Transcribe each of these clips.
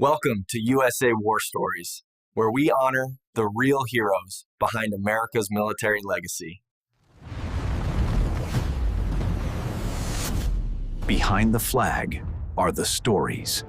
Welcome to USA War Stories, where we honor the real heroes behind America's military legacy. Behind the flag are the stories.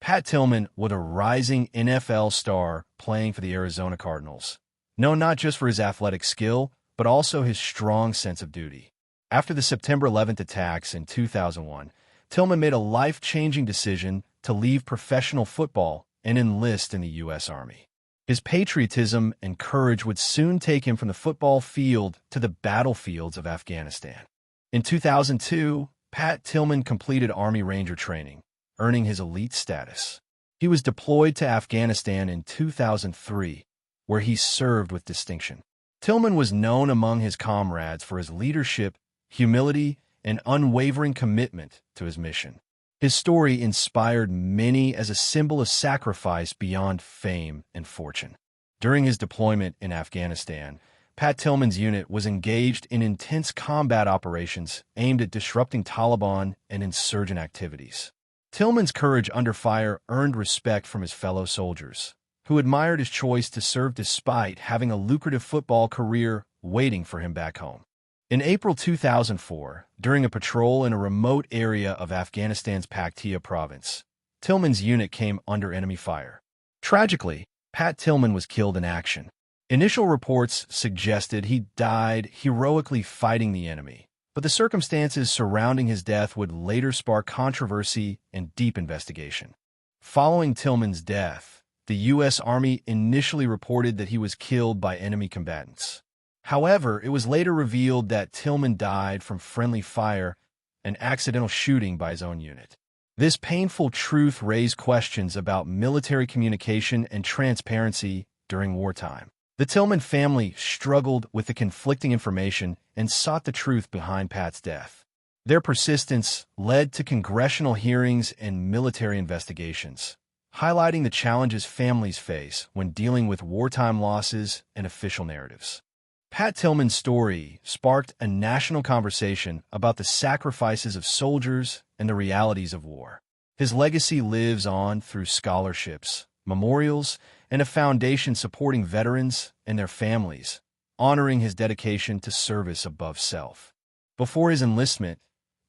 Pat Tillman was a rising NFL star playing for the Arizona Cardinals, known not just for his athletic skill, but also his strong sense of duty. After the September 11th attacks in 2001, Tillman made a life-changing decision to leave professional football and enlist in the U.S. Army. His patriotism and courage would soon take him from the football field to the battlefields of Afghanistan. In 2002, Pat Tillman completed Army Ranger training, earning his elite status. He was deployed to Afghanistan in 2003, where he served with distinction. Tillman was known among his comrades for his leadership, humility, and unwavering commitment to his mission. His story inspired many as a symbol of sacrifice beyond fame and fortune. During his deployment in Afghanistan, Pat Tillman's unit was engaged in intense combat operations aimed at disrupting Taliban and insurgent activities. Tillman's courage under fire earned respect from his fellow soldiers, who admired his choice to serve despite having a lucrative football career waiting for him back home. In April 2004, during a patrol in a remote area of Afghanistan's Paktia province, Tillman's unit came under enemy fire. Tragically, Pat Tillman was killed in action. Initial reports suggested he died heroically fighting the enemy, but the circumstances surrounding his death would later spark controversy and deep investigation. Following Tillman's death, the U.S. Army initially reported that he was killed by enemy combatants. However, it was later revealed that Tillman died from friendly fire and accidental shooting by his own unit. This painful truth raised questions about military communication and transparency during wartime. The Tillman family struggled with the conflicting information and sought the truth behind Pat's death. Their persistence led to congressional hearings and military investigations, highlighting the challenges families face when dealing with wartime losses and official narratives. Pat Tillman's story sparked a national conversation about the sacrifices of soldiers and the realities of war. His legacy lives on through scholarships, memorials, and a foundation supporting veterans and their families, honoring his dedication to service above self. Before his enlistment,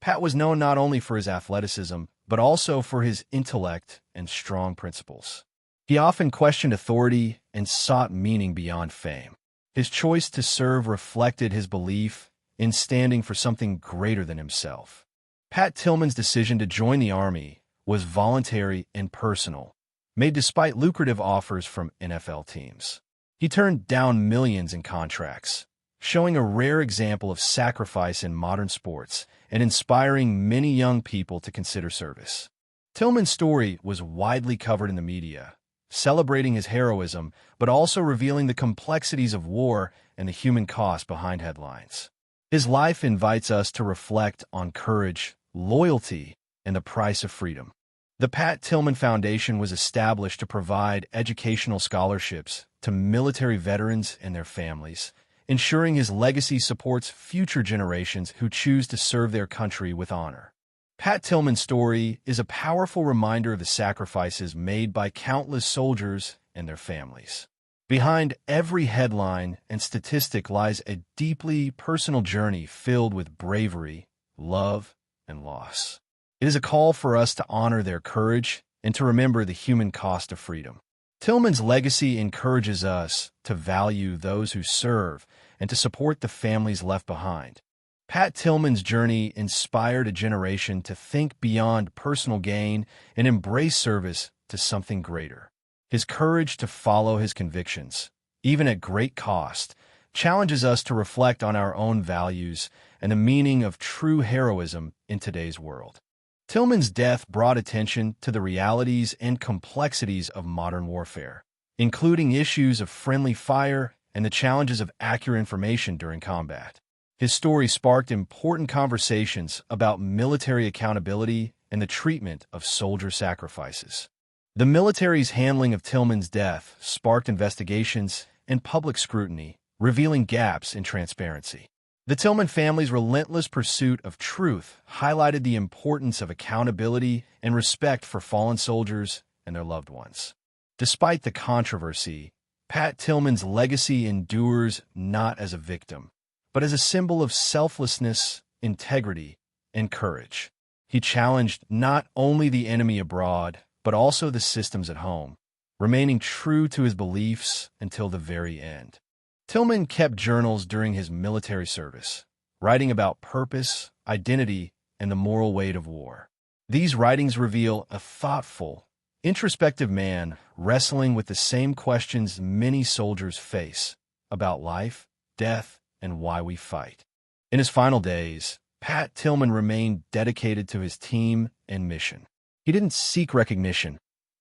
Pat was known not only for his athleticism, but also for his intellect and strong principles. He often questioned authority and sought meaning beyond fame. His choice to serve reflected his belief in standing for something greater than himself. Pat Tillman's decision to join the Army was voluntary and personal, made despite lucrative offers from NFL teams. He turned down millions in contracts, showing a rare example of sacrifice in modern sports and inspiring many young people to consider service. Tillman's story was widely covered in the media, celebrating his heroism, but also revealing the complexities of war and the human cost behind headlines. His life invites us to reflect on courage, loyalty, and the price of freedom. The Pat Tillman Foundation was established to provide educational scholarships to military veterans and their families, ensuring his legacy supports future generations who choose to serve their country with honor. Pat Tillman's story is a powerful reminder of the sacrifices made by countless soldiers and their families. Behind every headline and statistic lies a deeply personal journey filled with bravery, love, and loss. It is a call for us to honor their courage and to remember the human cost of freedom. Tillman's legacy encourages us to value those who serve and to support the families left behind. Pat Tillman's journey inspired a generation to think beyond personal gain and embrace service to something greater. His courage to follow his convictions, even at great cost, challenges us to reflect on our own values and the meaning of true heroism in today's world. Tillman's death brought attention to the realities and complexities of modern warfare, including issues of friendly fire and the challenges of accurate information during combat. His story sparked important conversations about military accountability and the treatment of soldier sacrifices. The military's handling of Tillman's death sparked investigations and public scrutiny, revealing gaps in transparency. The Tillman family's relentless pursuit of truth highlighted the importance of accountability and respect for fallen soldiers and their loved ones. Despite the controversy, Pat Tillman's legacy endures not as a victim, but as a symbol of selflessness, integrity, and courage. He challenged not only the enemy abroad, but also the systems at home, remaining true to his beliefs until the very end. Tillman kept journals during his military service, writing about purpose, identity, and the moral weight of war. These writings reveal a thoughtful, introspective man wrestling with the same questions many soldiers face about life, death, and why we fight. In his final days, Pat Tillman remained dedicated to his team and mission. He didn't seek recognition,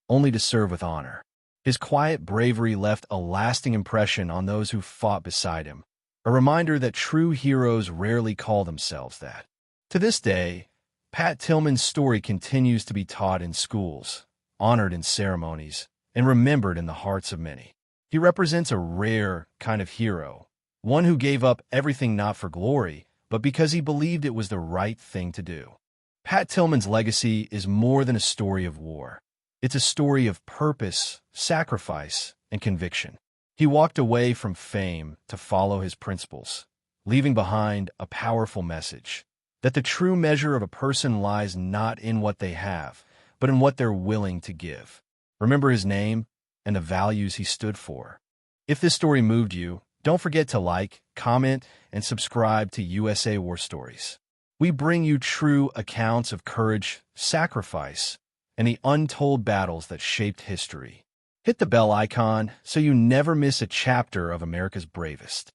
only to serve with honor. His quiet bravery left a lasting impression on those who fought beside him, a reminder that true heroes rarely call themselves that. To this day, Pat Tillman's story continues to be taught in schools, honored in ceremonies, and remembered in the hearts of many. He represents a rare kind of hero, one who gave up everything not for glory, but because he believed it was the right thing to do. Pat Tillman's legacy is more than a story of war. It's a story of purpose, sacrifice, and conviction. He walked away from fame to follow his principles, leaving behind a powerful message that the true measure of a person lies not in what they have, but in what they're willing to give. Remember his name and the values he stood for. If this story moved you, don't forget to like, comment, and subscribe to USA War Stories. We bring you true accounts of courage, sacrifice, and the untold battles that shaped history. Hit the bell icon so you never miss a chapter of America's bravest.